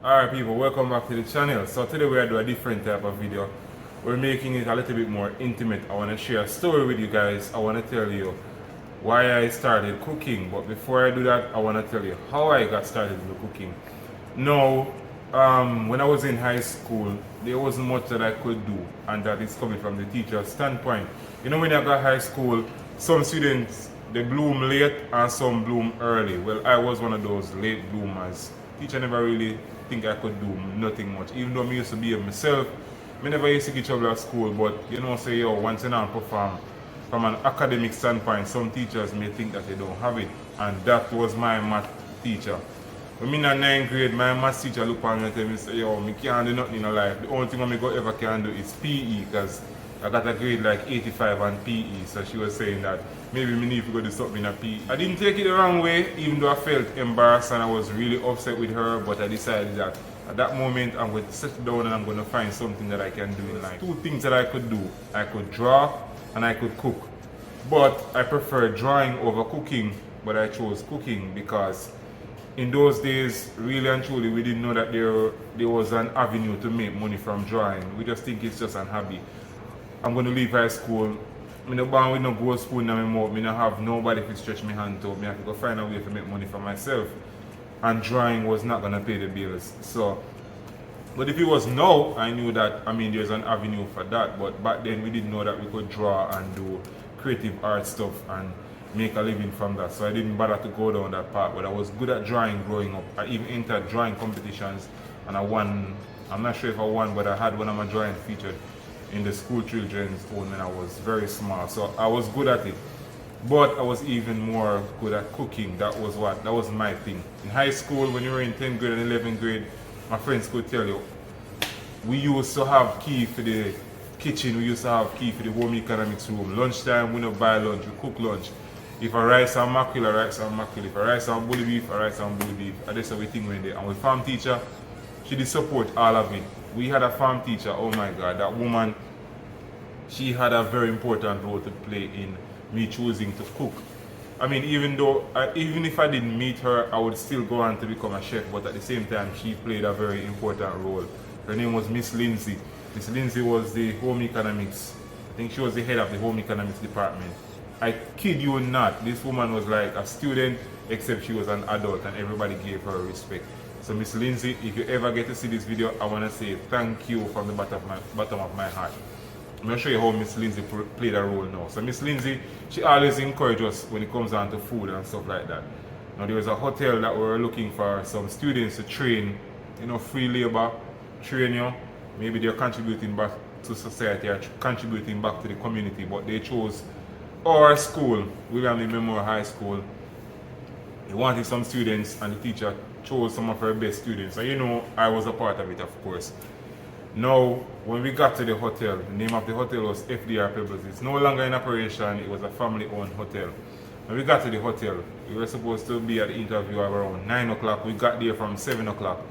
Alright people, welcome back to the channel. So today we are doing a different type of video. We're making it a little bit more intimate. I want to share a story with you guys. I want to tell you why I started cooking. But before I do that, I want to tell you how I got started with cooking. Now, when I was in high school, there wasn't much that I could do, and that is coming from the teacher's standpoint. You know, when I got high school, some students they bloom late and some bloom early. Well, I was one of those late bloomers. Teacher never really think I could do nothing much. Even though I used to be myself, I never used to get trouble at school, but you know, say yo, once you don't perform from an academic standpoint, some teachers may think that they don't have it. And that was my math teacher. When I'm in 9th grade, my math teacher look at me and tell me, say, yo, I can't do nothing in life. The only thing I ever can do is PE, because I got a grade like 85 on PE. So she was saying that maybe I need to go do something in PE. I didn't take it the wrong way, even though I felt embarrassed and I was really upset with her, but I decided that at that moment I'm going to sit down and I'm going to find something that I can do in life. Two things that I could do. I could draw and I could cook. But I prefer drawing over cooking, but I chose cooking because in those days, really and truly, we didn't know that there was an avenue to make money from drawing. We just think it's just an hobby. I'm going to leave high school. I'm not born with no gold spoon in my mouth. I don't have nobody to stretch my hand to. I have to go find a way to make money for myself. And drawing was not going to pay the bills. So, but if it was now, I knew that, there's an avenue for that. But back then, we didn't know that we could draw and do creative art stuff and make a living from that. So I didn't bother to go down that path. But I was good at drawing growing up. I even entered drawing competitions and I won. I'm not sure if I won, but I had one of my drawing featured in the school children's own when I was very small. So I was good at it. But I was even more good at cooking. That was my thing. In high school, when you were in 10th grade and 11th grade, my friends could tell you, we used to have key for the kitchen, we used to have key for the home economics room. Lunchtime, we don't buy lunch, we cook lunch. If I rice and mackerel, I rice and mackerel. If I rice and bully beef, I rice and bully beef. And that's everything went there. And with farm teacher, she did support all of it. We had a farm teacher, oh my God, that woman, she had a very important role to play in me choosing to cook. Even if I didn't meet her, I would still go on to become a chef, but at the same time, she played a very important role. Her name was Miss Lindsay. Miss Lindsay was the home economics. I think she was the head of the home economics department. I kid you not, this woman was like a student, except she was an adult and everybody gave her respect. So Miss Lindsay, if you ever get to see this video, I want to say thank you from the bottom of my heart. I'm going to show you how Miss Lindsay played a role now. So Miss Lindsay, she always encourages us when it comes down to food and stuff like that. Now there was a hotel that we were looking for some students to train, free labor, train you. Maybe they're contributing back to society or contributing back to the community, but they chose our school, William Lee Memorial High School. They wanted some students and the teacher chose some of her best students. And I was a part of it, of course. Now, when we got to the hotel, the name of the hotel was FDR Pebbles. It's no longer in operation, it was a family-owned hotel. When we got to the hotel, we were supposed to be at the interview around 9 o'clock. We got there from 7 o'clock.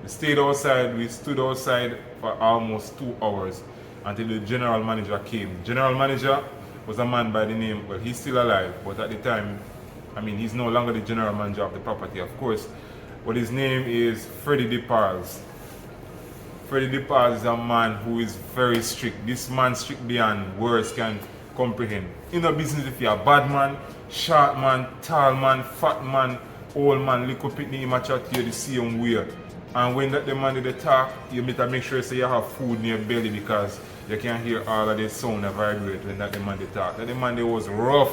We stayed outside, we stood outside for almost 2 hours until the general manager came. General manager was a man by the name, well, he's still alive, but at the time, he's no longer the general manager of the property, of course. But his name is Freddie DeParles. Freddie DeParles is a man who is very strict. This man strict beyond words can comprehend. In a business, if you're a bad man, short man, tall man, fat man, old man, little pitney, he match out to you the same way. And when the man did the talk, you better make sure you have food in your belly because you can hear all of the sound that vibrate when that the man did talk. That the man there was rough.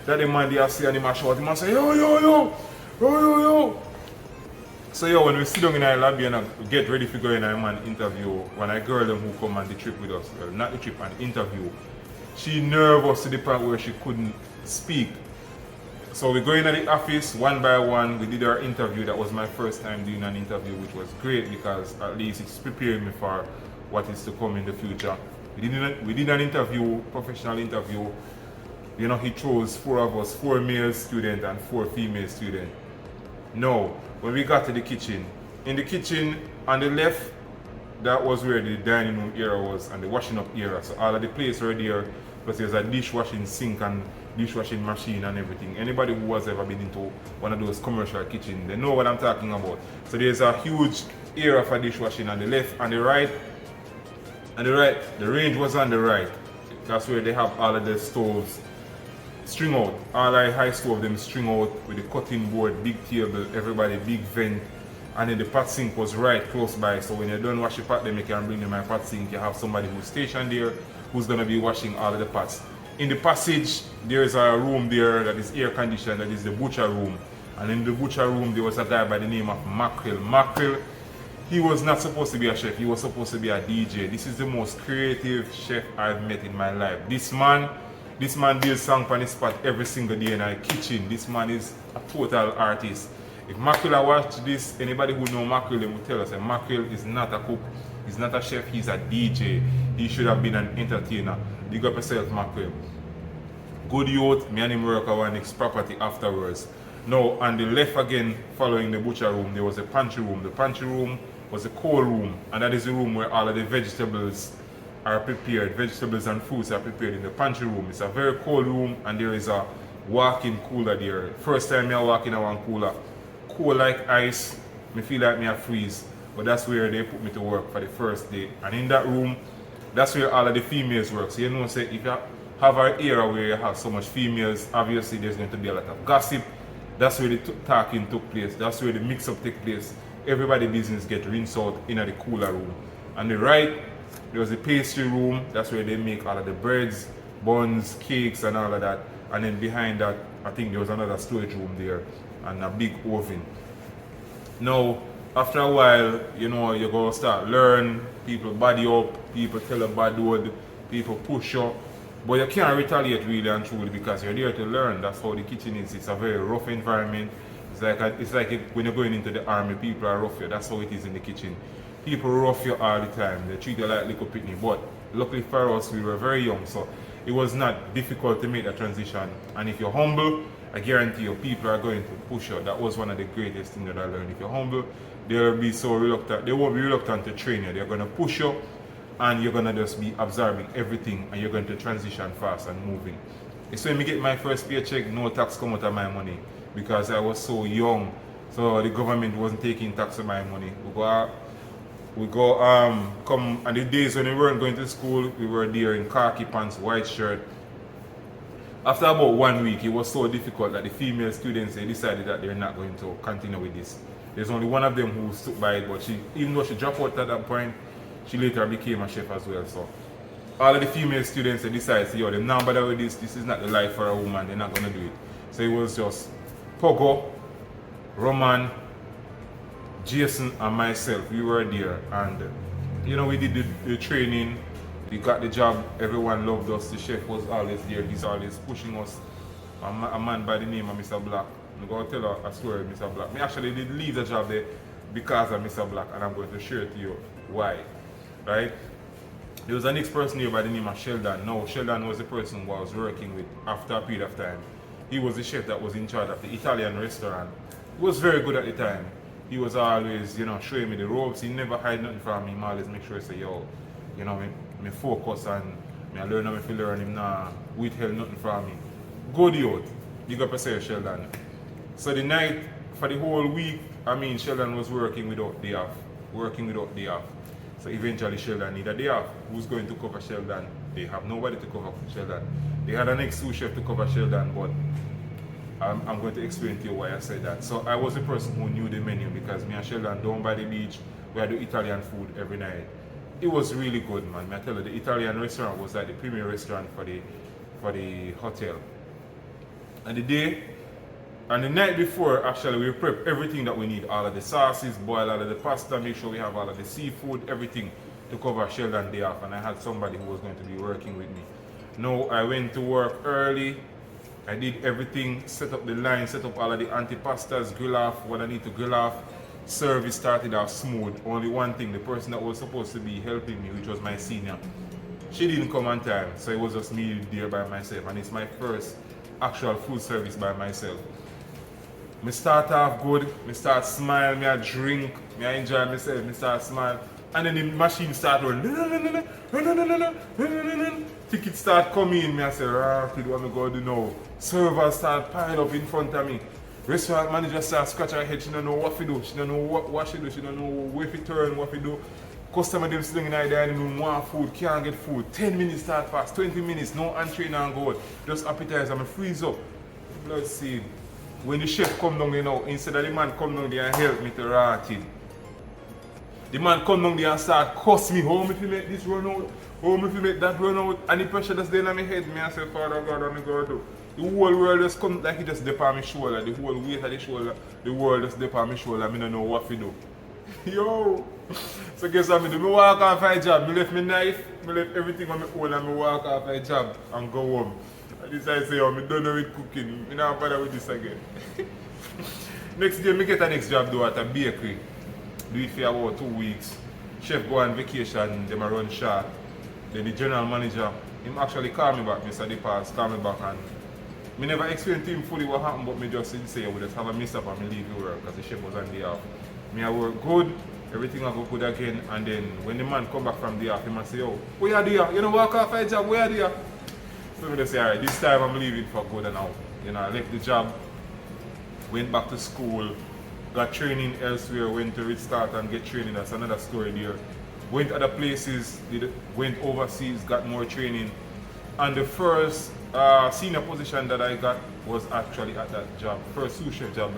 That the man there see and him shout, the man say, yo, yo, yo, yo, yo, yo. So when we sit down in our lobby and get ready to go in a man interview, when a girl them who come on the trip with us, well, not the trip, and the interview, she nervous to the point where she couldn't speak. So we go in at the office one by one. We did our interview. That was my first time doing an interview, which was great because at least it's preparing me for what is to come in the future. We did an interview, professional interview. He chose 4 of us, 4 male students and 4 female students. Now, when we got to the kitchen, in the kitchen on the left, that was where the dining room area was and the washing up area. So all of the plates were there, plus there's a dishwashing sink and dishwashing machine and everything. Anybody who has ever been into one of those commercial kitchens, they know what I'm talking about. So there's a huge area for dishwashing on the left and the right. And the range was on the right. That's where they have all of the stoves string out. All the high stove them string out with the cutting board, big table, everybody big vent. And then the pot sink was right close by. So when you're done wash your pot, then you can bring them my pot sink. You have somebody who's stationed there who's gonna be washing all of the pots. In the passage, there's a room there that is air conditioned, that is the butcher room. And in the butcher room, there was a guy by the name of Mackerel. Mackerel, he was not supposed to be a chef, he was supposed to be a DJ. This is the most creative chef I've met in my life. This man builds song on the spot every single day in our kitchen. This man is a total artist. If Mackerel watched this, anybody who know Mackerel, they will tell us that Mackerel is not a cook, he's not a chef, he's a DJ. He should have been an entertainer. Big up yourself, Mackerel. Good youth, me and him work our next property afterwards. Now, on the left again, following the butcher room, there was a pantry room. The pantry room was a cold room, and that is the room where all of the vegetables are prepared. Vegetables and fruits are prepared in the pantry room. It's a very cold room, and there is a walk-in cooler there. First time I walk in a one cooler, cold like ice, me feel like me a freeze. But that's where they put me to work for the first day. And in that room, that's where all of the females work. So you know, say if you have an era where you have so much females, obviously there's going to be a lot of gossip. That's where the talking took place. That's where the mix-up took place. Everybody business get rinsed out in the cooler room. On the right, there was a pastry room. That's where they make all of the breads, buns, cakes, and all of that. And then behind that, I think there was another storage room there and a big oven. Now, after a while, you know, you're going to start learn. People body up, people tell a bad word, people push up. But you can't retaliate really and truly because you're there to learn. That's how the kitchen is. It's a very rough environment. It's like when you're going into the army, people are rough you. That's how it is in the kitchen. People rough you all the time. They treat you like little pitney. But luckily for us, we were very young, so it was not difficult to make that transition. And if you're humble, I guarantee you, people are going to push you. That was one of the greatest things that I learned. If you're humble, they'll be so reluctant. They won't be reluctant to train you. They're going to push you, and you're going to just be absorbing everything, and you're going to transition fast and moving. It's when we get my first paycheck, no tax come out of my money because I was so young. So the government wasn't taking tax on my money. We go come, and the days when we weren't going to school, we were there in khaki pants, white shirt. After about 1 week, it was so difficult that the female students, they decided that they're not going to continue with this. There's only one of them who stuck by it, but even though she dropped out at that point, she later became a chef as well. So all of the female students, they decided, yo, they're not bother with this. This is not the life for a woman. They're not going to do it. So it was just Pogo, Roman, Jason, and myself. We were there, and you know, we did the training. We got the job. Everyone loved us. The chef was always there. He's always pushing us. A man by the name of Mr. Black. I'm going to tell a story of Mr. Black. I actually did leave the job there because of Mr. Black, and I'm going to share to you why. Right? There was a next person here by the name of Sheldon. Now, Sheldon was the person who I was working with after a period of time. He was the chef that was in charge of the Italian restaurant. He was very good at the time. He was always, you know, showing me the ropes. He never hide nothing from me. He always make sure he say, yo, you know, me focus and I learn how to learn him now. Withheld nothing from me. Good youth. You got to say Sheldon. So the night, for the whole week, I mean, Sheldon was working without day off. Working without day off. So eventually Sheldon needed a day off. Who's going to cover Sheldon? They have nobody to cover Sheldon. They had an ex-sous chef to cover Sheldon, but I'm going to explain to you why I said that. So I was the person who knew the menu because me and Sheldon down by the beach, we had the Italian food every night. It was really good, man. I tell you, the Italian restaurant was like the premier restaurant for the hotel. And the night before, actually, we prep everything that we need. All of the sauces, boil all of the pasta, make sure we have all of the seafood, everything to cover Sheldon day off. And I had somebody who was going to be working with me. No, I went to work early. I did everything, set up the line, set up all of the antipastas, grill off what I need to grill off. Service started off smooth. Only one thing, the person that was supposed to be helping me, which was my senior, she didn't come on time. So it was just me there by myself. And it's my first actual food service by myself. Me start off good, me start smile, me I drink, me I enjoy myself, me start smile. And then the machine start running. Tickets start coming in, me I say, kid, what me go do now? Servers start piling up in front of me. Restaurant manager start scratch her head, she don't know what to do, she don't know what she do, she don't know where to turn, what to do. Customer them sitting in the dining room, want food, can't get food. 10 minutes start fast, 20 minutes, no entree and go out. Just appetizer, I freeze up. Blood seed. When the chef come down there now, instead of the man come down there and help me to rot it, the man come down there and start cuss me, how me to make this run out, how me to make that run out, and the pressure that's there on my head, me I say, Father God, I'm going to do. The whole world just come like it just dip on my shoulder, the whole weight of the shoulder, the world just dip on my shoulder, I don't know what to do. Yo! So guess what I do? I walk off my job, I left my knife, I left everything on my own and I walk off my job and go home. And this I say, I'm done with cooking, I don't bother with this again. Next day, I get a next job though at a bakery. Do it for about 2 weeks. Chef go on vacation, them a run short. Then the general manager, him actually call me back, Mr. DePass, call me back and I never explained to him fully what happened, but me just didn't say I would just have a mess up and me leave the work because the chef was on the off. Me I work good, everything will go good again, and then when the man come back from the off, he must say, oh, where are you? You know, walk off my job, where are you? So I just say, alright, this time I'm leaving for good and out. You know, I left the job, went back to school, got training elsewhere, went to restart and get training, that's another story there. Went other places, went overseas, got more training. And the first senior position that I got was actually at that job. First sous chef job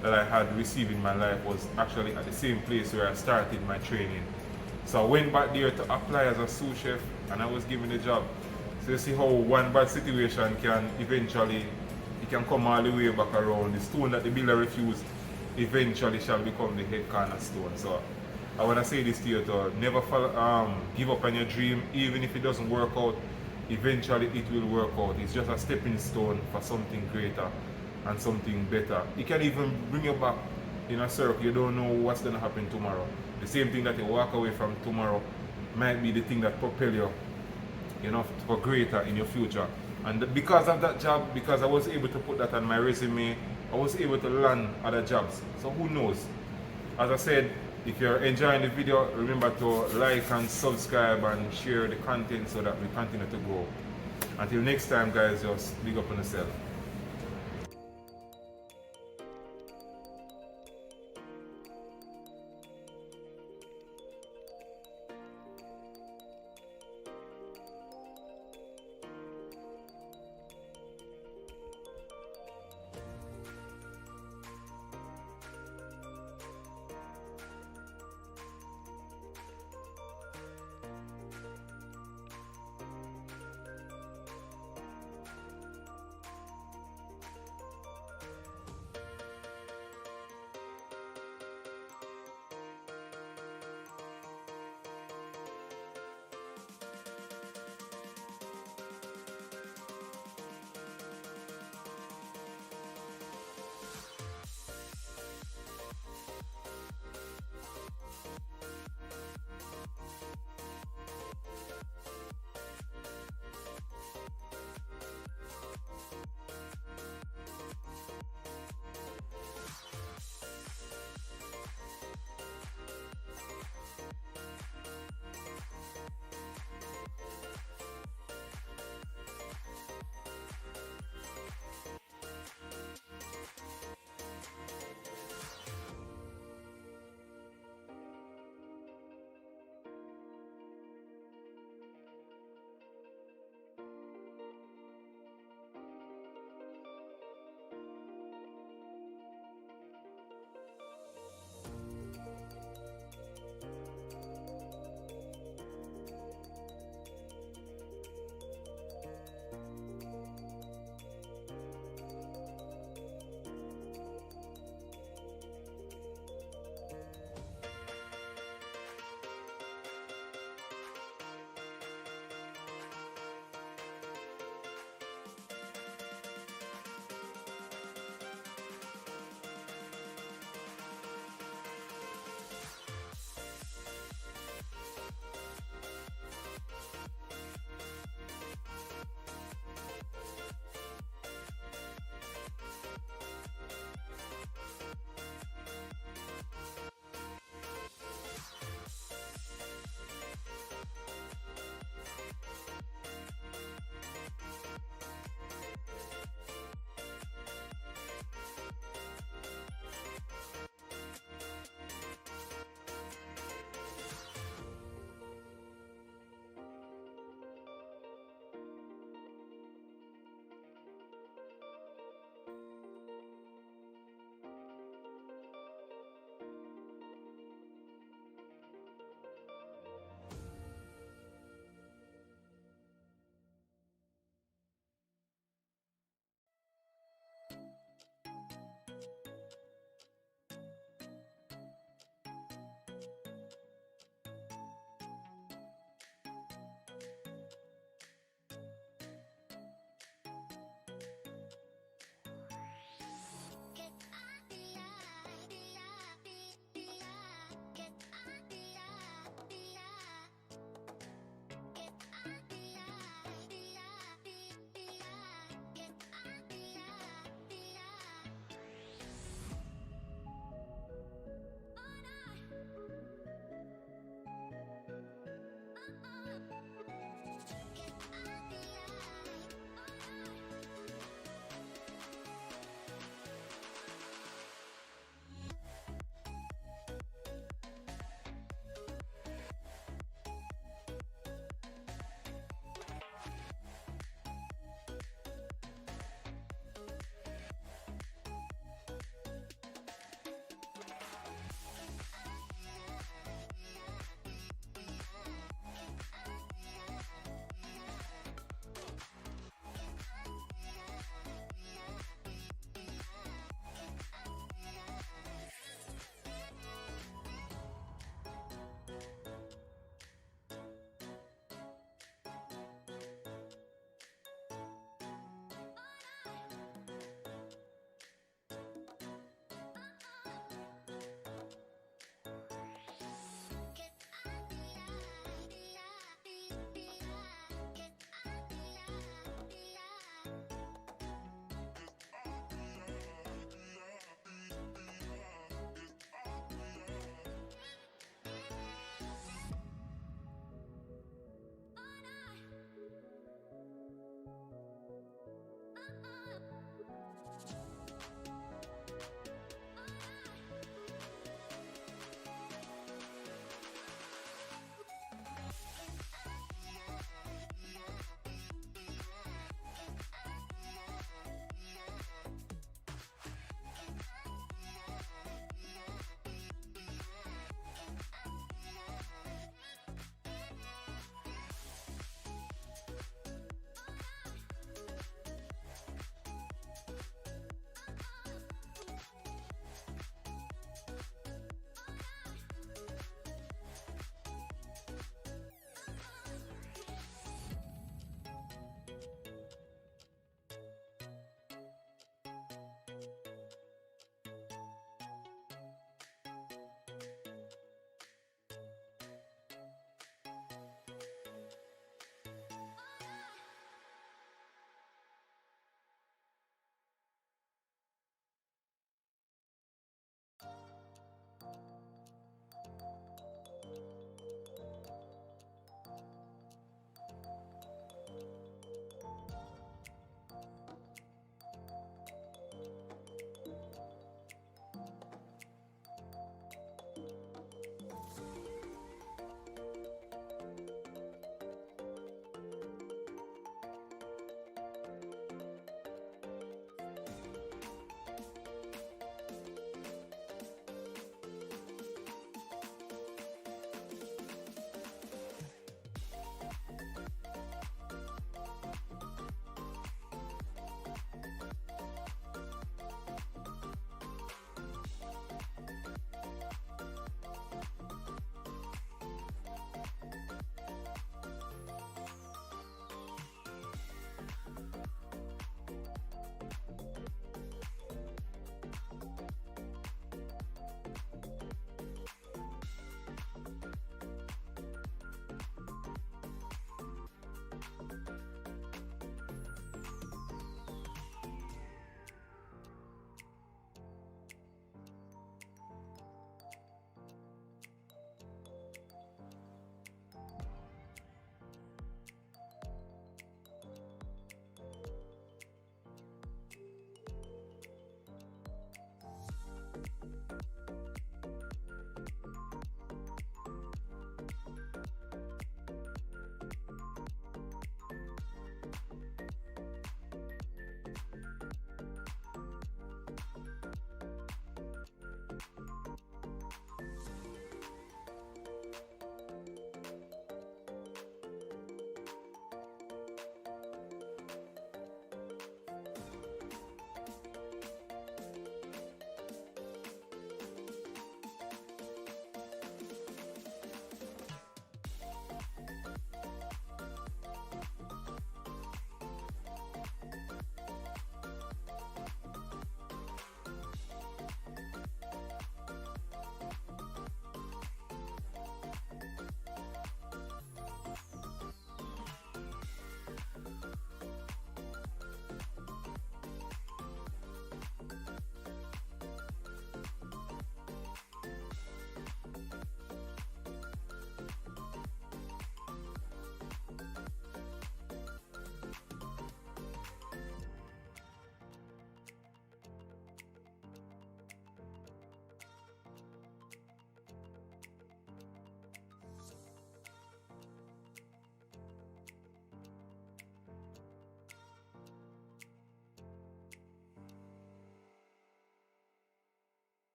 that I had received in my life was actually at the same place where I started my training. So I went back there to apply as a sous chef and I was given the job. So you see how one bad situation can eventually, it can come all the way back around. The stone that the builder refused eventually shall become the head cornerstone. So I want to say this to you, to never give up on your dream, even if it doesn't work out. Eventually it will work out. It's just a stepping stone for something greater and something better. It can even bring you back in a circle. You don't know what's going to happen tomorrow. The same thing that you walk away from tomorrow might be the thing that propel you, you know, for greater in your future. And because of that job, because I was able to put that on my resume, I was able to land other jobs. So who knows? As I said, if you're enjoying the video, remember to like and subscribe and share the content so that we continue to grow. Until next time guys, just big up on yourself.